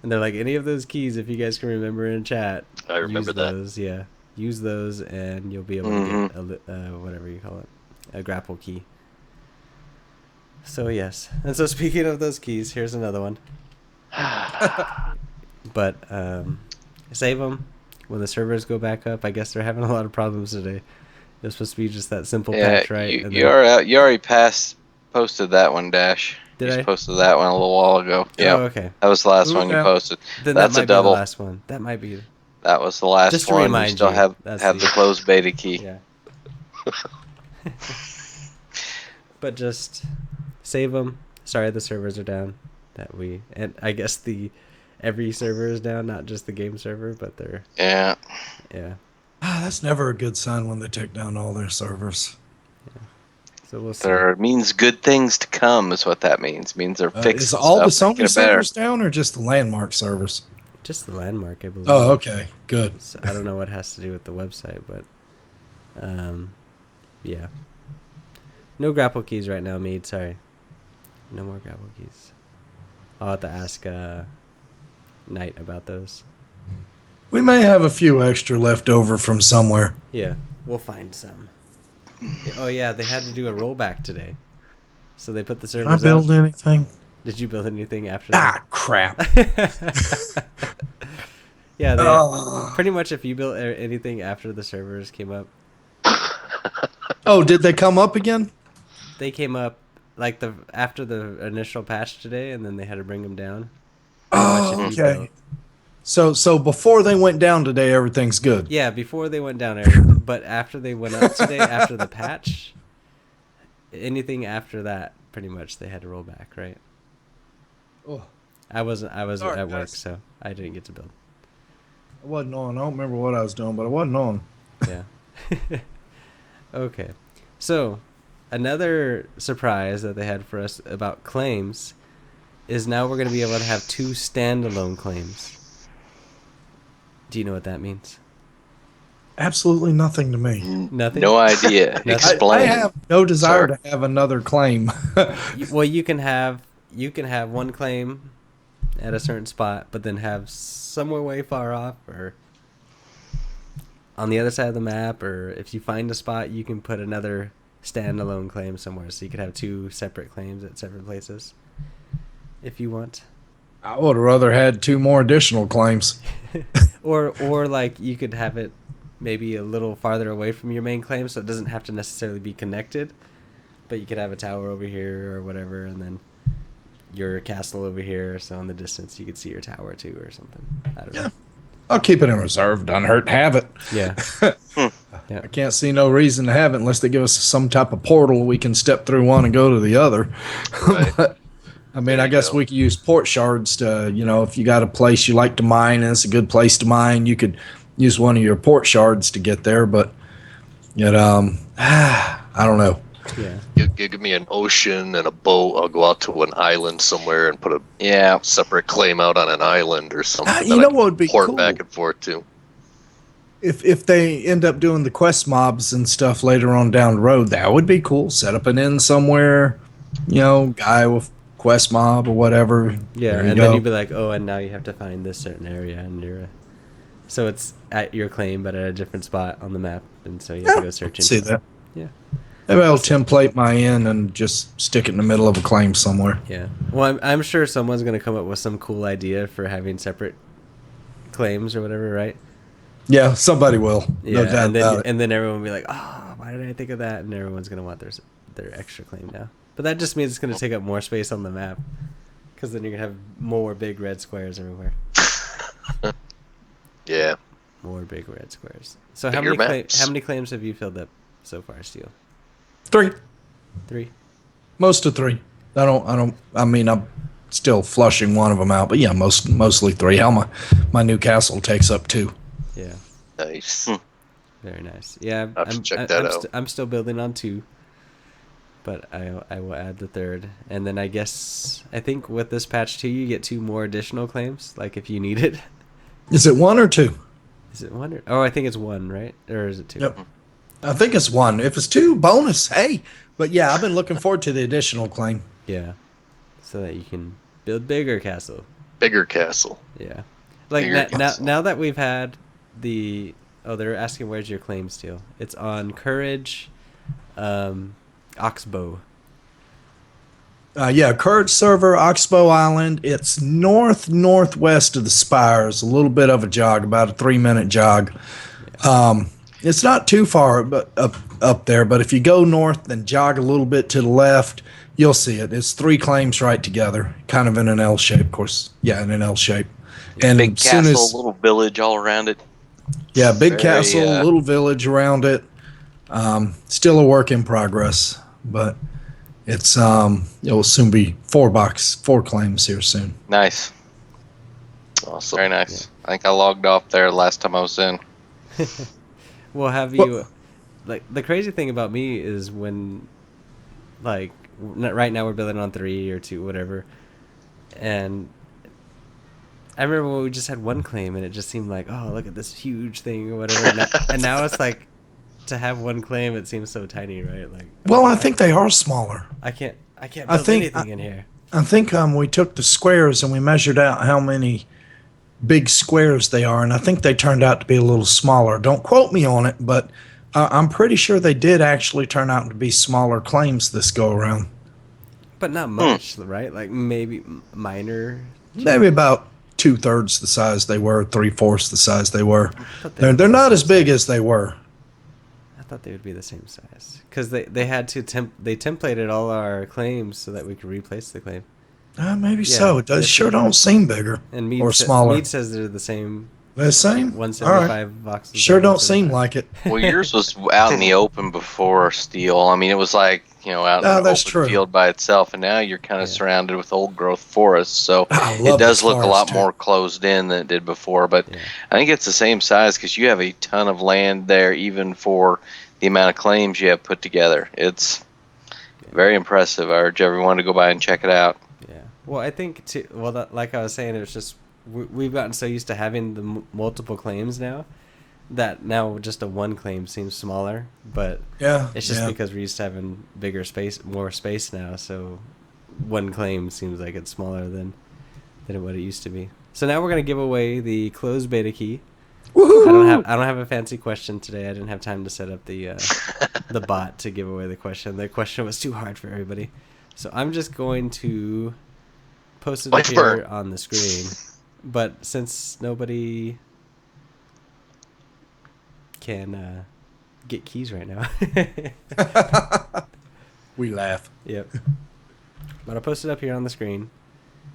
B: and they're like, any of those keys, if you guys can remember in chat,
C: I remember
B: use
C: that.
B: those. Yeah, use those, and you'll be able to get whatever you call it, a grapple key. So yes, and so speaking of those keys, here's another one. But save them when the servers go back up. I guess they're having a lot of problems today. It was supposed to be just that simple
A: Yeah,
B: patch, right? And
A: you
B: then-
A: already posted that one, Dash.
B: Did
A: you
B: I?
A: just posted that one a little while ago. Yeah,
B: Oh, okay.
A: that was the last
D: Ooh,
A: one you
D: yeah.
A: posted.
B: Then
A: That's
B: that
A: a
B: might
A: double.
B: be the last one. That might be.
A: That was the last
B: Just to
A: one. You
B: remind
A: still
B: you,
A: have
B: that's
A: the
B: the-
A: closed beta key.
B: Yeah. But just save them. Sorry, the servers are down. And I guess every server is down, not just the game server, but they're
A: Yeah.
D: That's never a good sign when they take down all their servers.
B: So we'll see.
A: There means good things to come is what that means. Means they're fixing
D: Is all the
A: stuff, making
D: Sony
A: it better.
D: servers down or just the Landmark servers?
B: Just the Landmark, I believe.
D: Oh, okay. Good.
B: So I don't know what has to do with the website, but yeah. No grapple keys right now, Mead. Sorry. No more grapple keys. I'll have to ask Knight about those.
D: We may have a few extra left over from somewhere.
B: Yeah, we'll find some. Oh yeah, they had to do a rollback today, so they put the
D: Did I
B: servers
D: build
B: out.
D: anything?
B: Did you build anything after
D: Ah, crap.
B: that? Yeah,
D: Oh.
B: pretty much if you built anything after the servers came up,
D: Oh, did they come up again?
B: they came up like after the initial patch today, and then they had to bring them down.
D: Oh,
B: Pretty much if you
D: okay.
B: built-
D: So before they went down today, everything's good.
B: Yeah, before they went down, but after they went up today, after the patch, anything after that, pretty much they had to roll back, right?
D: Oh.
B: I was
D: Sorry,
B: at work,
D: guys.
B: so I didn't get to build.
D: I wasn't on. I don't remember what I was doing, but I wasn't on.
B: Yeah. Okay. So, another surprise that they had for us about claims is now we're going to be able to have 2 standalone claims. Do you know what that means?
D: Absolutely nothing to me.
B: Nothing?
A: No idea.
B: Nothing?
A: Explain.
D: I have no desire
A: Sir.
D: to have another claim.
B: Well, you can have one claim at a certain spot, but then have somewhere way far off or on the other side of the map, or if you find a spot, you can put another standalone claim somewhere. So you could have 2 separate claims at separate places if you want.
D: I would have rather had 2 more additional claims.
B: Or like you could have it maybe a little farther away from your main claim, so it doesn't have to necessarily be connected, but you could have a tower over here or whatever, and then your castle over here, so in the distance you could see your tower too or something. I don't know.
D: I'll keep it in reserve. Doesn't hurt to have it.
B: Yeah. Yeah.
D: I can't see no reason to have it unless they give us some type of portal we can step through one and go to the other.
C: Right.
D: But, I mean, I guess we could use port shards to, if you got a place you like to mine and it's a good place to mine, you could use one of your port shards to get there. But, I don't know.
B: Yeah.
C: Give me an ocean and a boat. I'll go out to an island somewhere and put a
A: Yeah.
C: separate claim out on an island or something.
D: You
C: that
D: know
C: I can
D: what would be
C: port
D: cool?
C: back and forth to.
D: If they end up doing the quest mobs and stuff later on down the road, that would be cool. Set up an inn somewhere, guy with quest mob or whatever.
B: Yeah,
D: There you
B: and
D: go.
B: then you'd be like, oh, and now you have to find this certain area, and so it's at your claim, but at a different spot on the map, and so you have to go searching.
D: See that?
B: Yeah.
D: Maybe I'll template my inn and just stick it in the middle of a claim somewhere.
B: Yeah. Well, I'm sure someone's going to come up with some cool idea for having separate claims or whatever, right?
D: Yeah, somebody will.
B: Yeah,
D: No doubt about it.
B: and then everyone will be like, oh, why did I think of that? And everyone's going to want their extra claim now. But that just means it's going to take up more space on the map, because then you're going to have more big red squares everywhere.
C: Yeah.
B: More big red squares. So
C: Bigger
B: how
C: maps.
B: many claims have you filled up so far, Steel?
D: 3.
B: 3?
D: Most of 3. I mean, I'm still flushing one of them out, but yeah, mostly 3. Hell, my new castle takes up 2.
B: Yeah.
C: Nice.
B: Very nice. Yeah,
C: I'll have to check that out.
B: I'm still building on 2, but I will add the 3rd, and then I think with this patch too, you get 2 more additional claims, like if you need it.
D: Is it 1 or 2?
B: Is it 1 or? Oh, I think it's 1, right? Or is it 2?
D: Yep. I think it's 1. If it's 2, bonus. Hey. But yeah, I've been looking forward to the additional claim.
B: Yeah. So that you can build bigger castle.
C: Bigger castle.
B: Yeah. Like
C: Bigger castle.
B: now that we've had they're asking where's your claim, Steel. It's on Courage, Oxbow.
D: Yeah, Courage server, Oxbow Island. It's northwest of the Spires. A little bit of a jog, about a 3-minute jog. It's not too far, but up there. But if you go north and jog a little bit to the left, you'll see it. It's 3 claims right together, kind of in an L shape, of course. Yeah, in an L shape. And
A: Big
D: as soon
A: castle,
D: as
A: little village all around it.
D: yeah, big
A: Very,
D: castle, little village around it. Still a work in progress, but it's it will soon be 4 claims here soon.
A: Nice.
C: Awesome.
A: Very nice. I think I logged off there last time I was in.
B: Well, have you like the crazy thing about me is when like right now we're building on 3 or 2 whatever, and I remember when we just had 1 claim and it just seemed like, oh, look at this huge thing or whatever, and now it's like to have 1 claim it seems so tiny, right? Like,
D: Well, I think they are smaller.
B: I can't build anything in here.
D: I think we took the squares and we measured out how many big squares they are, and I think they turned out to be a little smaller. Don't quote me on it, but I'm pretty sure they did actually turn out to be smaller claims this go around.
B: But not much, right? Like maybe minor.
D: Maybe about 2/3 the size they were, 3/4 the size they were.
B: thought they
D: They're
B: were
D: not
B: the
D: as big as they were.
B: I thought they would be the same size because they had to they templated all our claims so that we could replace the claim.
D: Maybe
B: Yeah,
D: so. It does
B: yes,
D: sure
B: it-
D: don't seem bigger
B: And Mead
D: or smaller.
B: Mead says they're the same.
D: The same?
B: 175
D: All
B: boxes.
D: right. Sure don't seem like it.
A: Well, yours was out in the open before Steel. I mean, it was like, out in
D: No,
A: an
D: that's
A: open
D: true.
A: field by itself, and now you're kind of surrounded with old growth forests, so
D: I
A: it
D: love
A: does
D: the
A: look a lot
D: forest,
A: more closed in than it did before. But
B: Yeah.
A: I think it's the same size because you have a ton of land there, even for the amount of claims you have put together. It's very impressive. I urge everyone to go by and check it out.
B: Yeah. Well, I think too. Well, like I was saying, it was just we've gotten so used to having the multiple claims now that now just a one claim seems smaller. But
D: Yeah,
B: it's just
D: yeah.
B: because we're used to having more space now. So one claim seems like it's smaller than what it used to be. So now we're gonna give away the closed beta key.
D: Woohoo!
B: I don't have a fancy question today. I didn't have time to set up the the bot to give away the question. The question was too hard for everybody. So I'm just going to post it up here on the screen. But since nobody can get keys right now.
D: We laugh.
B: Yep. But I'll post it up here on the screen.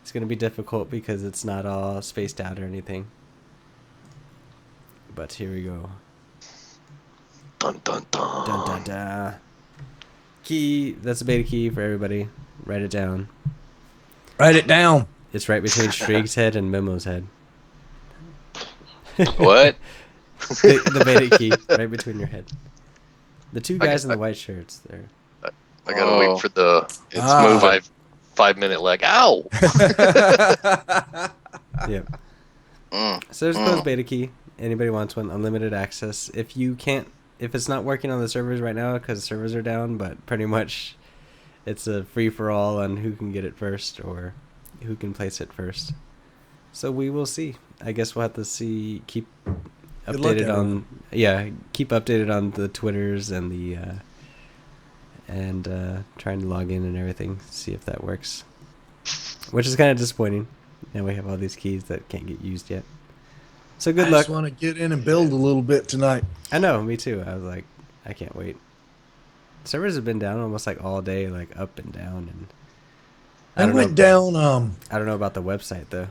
B: It's going to be difficult because it's not all spaced out or anything. But here we go.
C: Dun dun dun.
B: Dun, dun, dun. Key. That's a beta key for everybody. Write it down.
D: Write it down.
B: It's right between Streeg's head and Memo's head.
A: What?
B: The beta key right between your head. The two guys in the white shirts there.
C: I gotta wait for the
A: It's
C: moving.
A: moving.
C: 5-minute lag. Ow!
B: Yep.
A: Mm.
B: So there's a closed beta key. Anybody wants one, unlimited access. If it's not working on the servers right now because the servers are down, but pretty much it's a free for all on who can get it first or who can place it first. So we will see. I guess we'll have to see. Keep
D: Good luck,
B: updated on.
D: everyone.
B: Yeah, keep updated on the Twitters and the trying to log in and everything. See if that works. Which is kind of disappointing. Now we have all these keys that can't get used yet. So good
D: I
B: luck.
D: just want to get in and build a little bit tonight.
B: I know, me too. I was like, I can't wait. Servers have been down almost like all day, like up and down, and
D: They went down.
B: I don't know about the website though.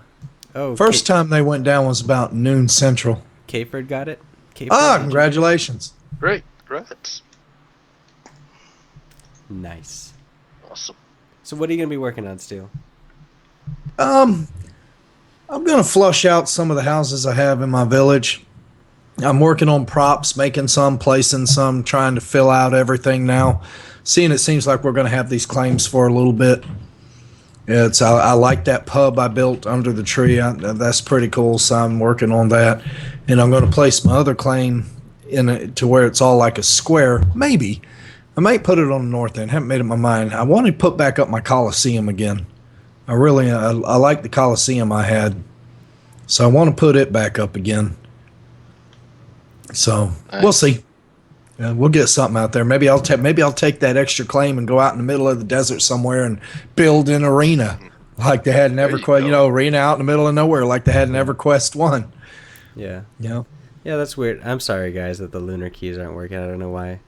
B: Oh,
D: First time they went down was about noon central.
B: Kayford got it. Kayford,
D: Ah,
B: did you-
D: congratulations.
C: Great. Congrats.
B: Nice.
C: Awesome.
B: So what are you gonna be working on, Steel?
D: I'm gonna flush out some of the houses I have in my village. I'm working on props, making some, placing some, trying to fill out everything now. Seeing it seems like we're gonna have these claims for a little bit. I like that pub I built under the tree. That's pretty cool. So I'm working on that, and I'm going to place my other claim to where it's all like a square. Maybe I might put it on the north end. Haven't made up my mind. I want to put back up my Coliseum again. I like the Coliseum I had, so I want to put it back up again. So we'll see. We'll get something out there. Maybe I'll take that extra claim and go out in the middle of the desert somewhere and build an arena like they had in
C: There you
D: EverQuest.
C: go.
D: Arena out in the middle of nowhere like they had in EverQuest 1.
B: Yeah.
D: Yeah.
B: Yeah, that's weird. I'm sorry, guys, that the lunar keys aren't working. I don't know why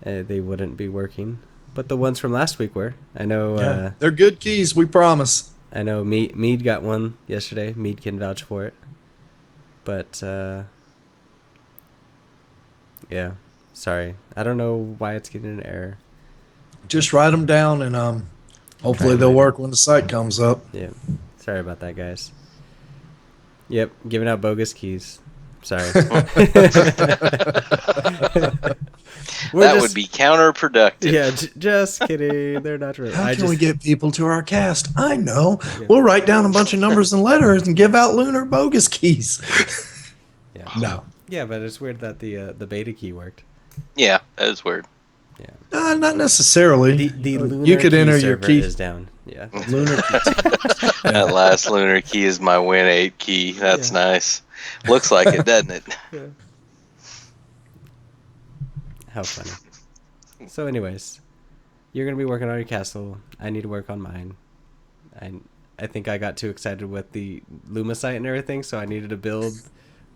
B: they wouldn't be working, but the ones from last week were. I know.
D: They're good keys. We promise.
B: I know. Mead got one yesterday. Mead can vouch for it. But yeah, sorry. I don't know why it's getting an error.
D: Just write them down and hopefully
B: Right.
D: they'll work when the site comes up.
B: Yeah, sorry about that, guys. Yep, giving out bogus keys. Sorry.
A: That would be counterproductive.
B: Yeah, just kidding. They're not really.
D: How can we get people to our cast? I know.
B: Yeah.
D: We'll write down a bunch of numbers and letters and give out lunar bogus keys.
B: Yeah.
D: No.
B: Yeah, but it's weird that the beta key worked.
A: Yeah, that is weird.
B: Yeah.
D: Not necessarily.
B: The lunar
D: you could
B: key
D: enter your
B: server
D: key.
B: is down. Yeah.
D: Lunar key.
A: That last lunar key is my Win 8 key. That's nice. Looks like it, doesn't it?
B: How funny. So, anyways, you're gonna be working on your castle. I need to work on mine. I think I got too excited with the Luma site and everything, so I needed to build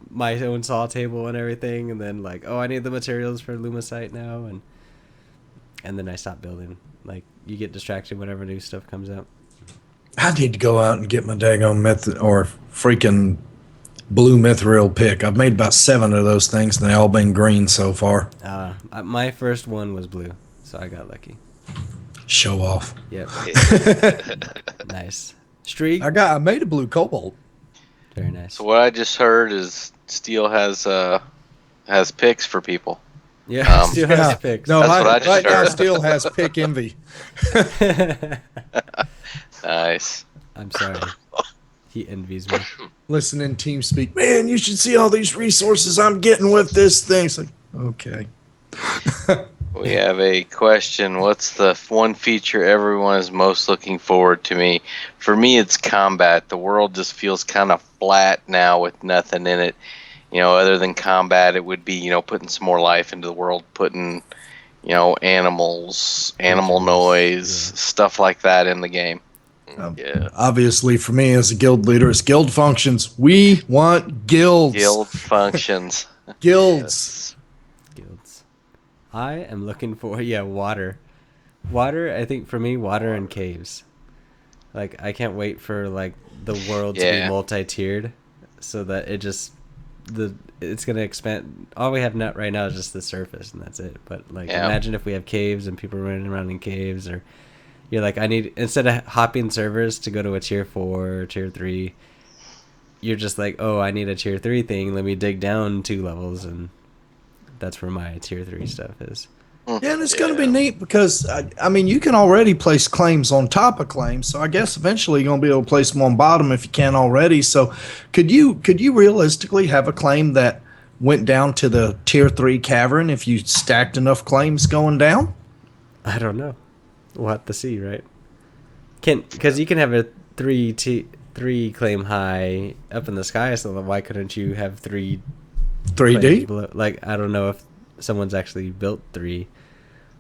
B: my own saw table and everything, and then like, oh, I need the materials for Luma site now, and then I stopped building. Like, you get distracted whenever new stuff comes out.
D: I need to go out and get my daggone freaking blue mithril pick. I've made about 7 of those things, and they all been green so far.
B: My first one was blue, so I got lucky.
D: Show off.
B: Yep. Nice. Streeg.
D: I made a blue cobalt.
B: Very nice.
A: So what I just heard is Steel has picks for people.
B: Yeah, Steel has picks.
D: No,
A: That's what I just
D: right now
A: heard.
D: Steel has pick envy.
A: Nice.
B: I'm sorry. He envies me.
D: Listen in team speak. Man, you should see all these resources I'm getting with this thing. It's like, okay.
A: We have a question. What's the one feature everyone is most looking forward to me? For me, it's combat. The world just feels kind of flat now with nothing in it. Other than combat, it would be, putting some more life into the world, putting, animals, animal noise, stuff like that in the game.
D: Obviously, for me as a guild leader, it's guild functions. We want guilds.
A: Guild functions.
D: Guilds.
B: Guilds. I am looking for water. Water, I think for me, water and caves. Like I can't wait for like the world to be multi-tiered, so that it's gonna expand. All we have right now is just the surface, and that's it. But like, imagine if we have caves and people running around in caves, or you're like, instead of hopping servers to go to a tier 4 or tier 3, you're just like, oh, I need a tier 3 thing. Let me dig down 2 levels, and that's where my tier 3 stuff is.
D: Yeah, and it's going to be neat because, you can already place claims on top of claims. So I guess eventually you're going to be able to place them on bottom if you can already. So could you realistically have a claim that went down to the tier 3 cavern if you stacked enough claims going down?
B: I don't know. We'll have to see, right? Because you can have a 3 claim high up in the sky, so why couldn't you have 3
D: 3D?
B: below? Like, I don't know if someone's actually built 3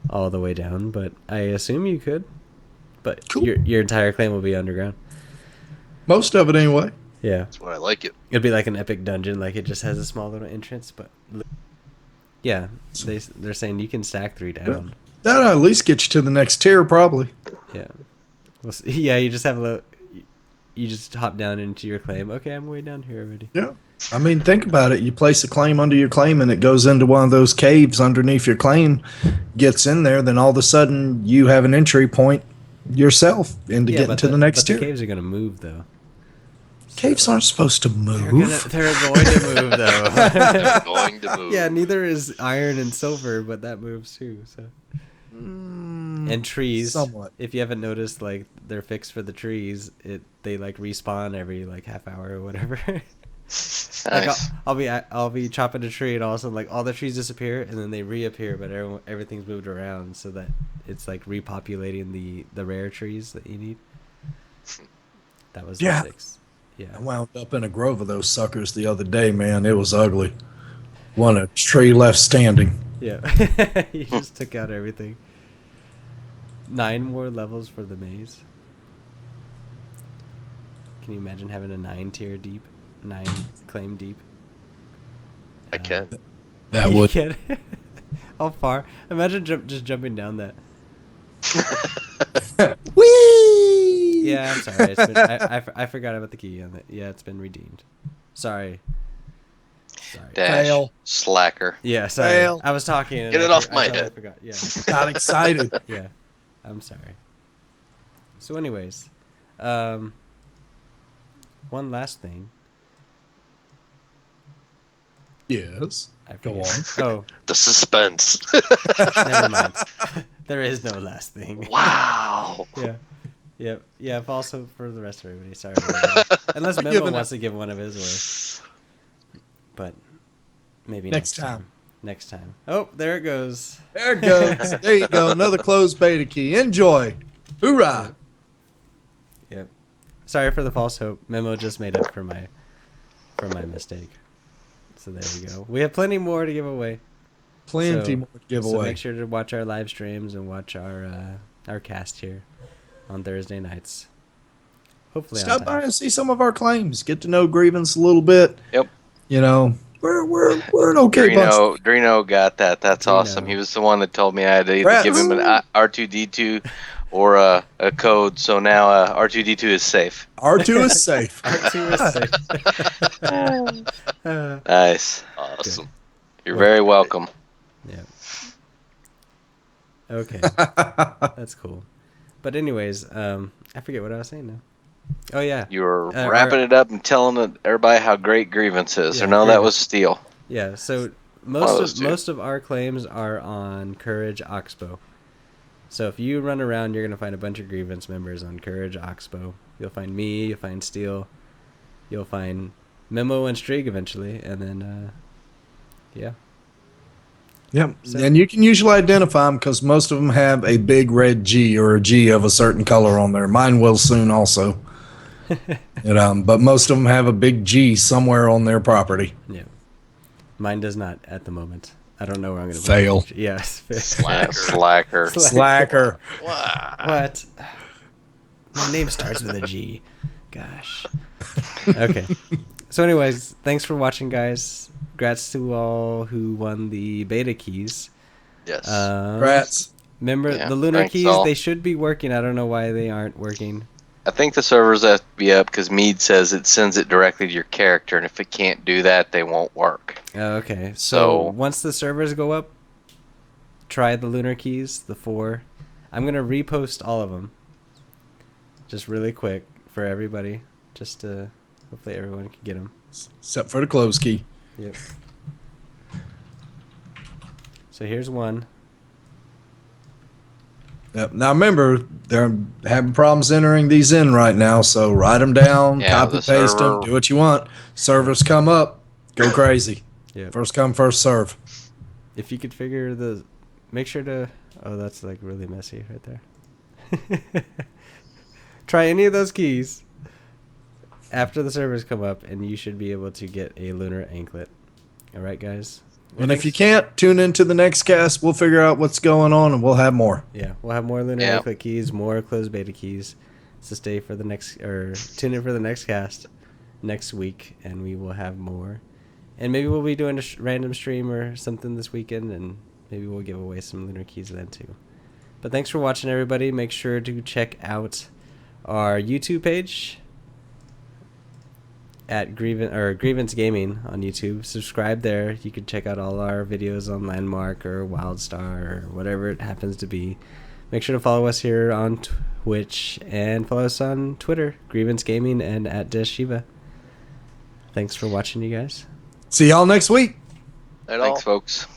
B: all the way down, but I assume you could. But
D: cool.
B: your entire claim will be underground.
D: Most of it anyway.
B: Yeah.
C: That's why I like it.
B: It'd be like an epic dungeon, like it just has a small little entrance, but yeah, they're saying you can stack 3 down.
D: That'll at least get you to the next tier, probably.
B: Yeah. Well, yeah, you just have you just hop down into your claim. Okay, I'm way down here already.
D: Yeah. Think about it. You place a claim under your claim and it goes into one of those caves underneath your claim, gets in there, then all of a sudden you have an entry point yourself into getting to the next tier.
B: The caves are going to move, though.
D: Caves aren't supposed to move.
B: They're going to move, though.
C: They're going to move.
B: Yeah, neither is iron and silver, but that moves too. So. And trees.
D: Somewhat.
B: If you haven't noticed, like they're fixed for the trees. They like respawn every like half hour or whatever.
A: Nice.
B: Like I'll be chopping a tree and all of a sudden like all the trees disappear and then they reappear, but everything's moved around so that it's like repopulating the rare trees that you need. That was the 6. Yeah.
D: I wound up in a grove of those suckers the other day, man. It was ugly. A tree left standing.
B: Yeah. You just took out everything. 9 more levels for the maze. Can you imagine having a 9 tier deep? 9 claim deep?
C: I can.
D: That
B: You
D: would.
B: can? How far? Imagine just jumping down that.
D: Whee!
B: Yeah, I'm sorry. I forgot about the key on it. Yeah, it's been redeemed. Sorry.
A: Dash.
D: Fail.
A: Slacker.
B: Yeah, sorry.
D: Fail.
B: I was talking. And
C: Get it off my
B: totally
C: head.
B: forgot. Yeah.
D: Got excited.
B: Yeah. I'm sorry. So anyways, one last thing.
D: Yes.
B: I
D: Go
B: forget.
D: on.
B: Oh,
C: The suspense.
B: never mind. There is no last thing.
C: Wow.
B: Yeah. Yep. Yeah. Also for the rest of everybody. Sorry. Everybody. Unless Memo wants to give one of his away. But maybe next time. Next time. Oh, there it goes.
D: There it goes. There you go. Another closed beta key. Enjoy. Hoorah.
B: Yep. Sorry for the false hope. Memo just made up for my mistake. So there you go. We have plenty more to give away.
D: Plenty more to give
B: So
D: away.
B: make sure to watch our live streams and watch our cast here on Thursday nights. Hopefully,
D: Stop by and see some of our claims. Get to know Grievance a little bit.
A: Yep.
D: We're an okay bunch.
A: Drino got that. That's
B: Drino.
A: awesome. He was the one that told me I had to either give him an R2D2 or a code. So now R2D2 is safe.
D: R2 is safe.
A: Nice.
C: Awesome.
A: You're very welcome.
B: Yeah. Okay. That's cool. But anyways, I forget what I was saying now. Oh yeah.
A: You were wrapping it up and telling everybody how great Grievance is.
B: Yeah,
A: Or no, that
B: Grievance.
A: was Steel.
B: Yeah, so
A: those two.
B: most of our claims are on Courage Oxbow. So if you run around, you're gonna find a bunch of Grievance members on Courage Oxbow. You'll find me, you'll find Steel, you'll find Memo and Streeg eventually, and then yeah.
D: Yep.
B: So-
D: And you can usually identify them because most of them have a big red G or a G of a certain color on there. Mine will soon also. But most of them have a big G somewhere on their property.
B: Yeah. Mine does not at the moment. I don't know where I'm gonna
D: Fail.
B: put it. Yes.
A: Slacker.
D: Slacker.
B: What? My name starts with a G. Gosh. Okay. So anyways, thanks for watching, guys. Congrats to all who won the beta keys.
C: Yes.
D: Rats.
B: Remember,
A: Yeah,
B: the lunar
A: thanks
B: keys,
A: all.
B: they should be working. I don't know why they aren't working.
A: I think the servers have to be up because Mead says it sends it directly to your character, and if it can't do that, they won't work.
B: Okay. So
A: So-
B: once the servers go up, try the lunar keys, the 4. I'm going to repost all of them. Just really quick for everybody. Just to hopefully everyone can get them.
D: Except for the close key.
B: Yep. So here's one.
D: Yep. Now remember, they're having problems entering these in right now, so write them down,
A: Yeah,
D: copy
A: the
D: paste them,
A: server-
D: do what you want. Servers come up, go crazy.
B: Yep.
D: First come, first serve.
B: If you could figure the, make sure to, oh, that's like really messy right there. Try any of those keys after the servers come up, and you should be able to get a lunar anklet. All right, guys.
D: And if you can't, tune into the next cast. We'll figure out what's going on, and we'll have more.
B: Yeah, we'll have more lunar
A: Yeah.
B: anklet keys, more closed beta keys. So stay for the next, or tune in for the next cast next week, and we will have more. And maybe we'll be doing a random stream or something this weekend, and maybe we'll give away some lunar keys then too. But thanks for watching, everybody. Make sure to check out our YouTube page at Grievance Gaming on YouTube. Subscribe there. You can check out all our videos on Landmark or Wildstar or whatever it happens to be. Make sure to follow us here on Twitch and follow us on Twitter, Grievance Gaming and at Dashivah. Thanks for watching, you guys.
D: See y'all next week.
C: At all.
A: Thanks, folks.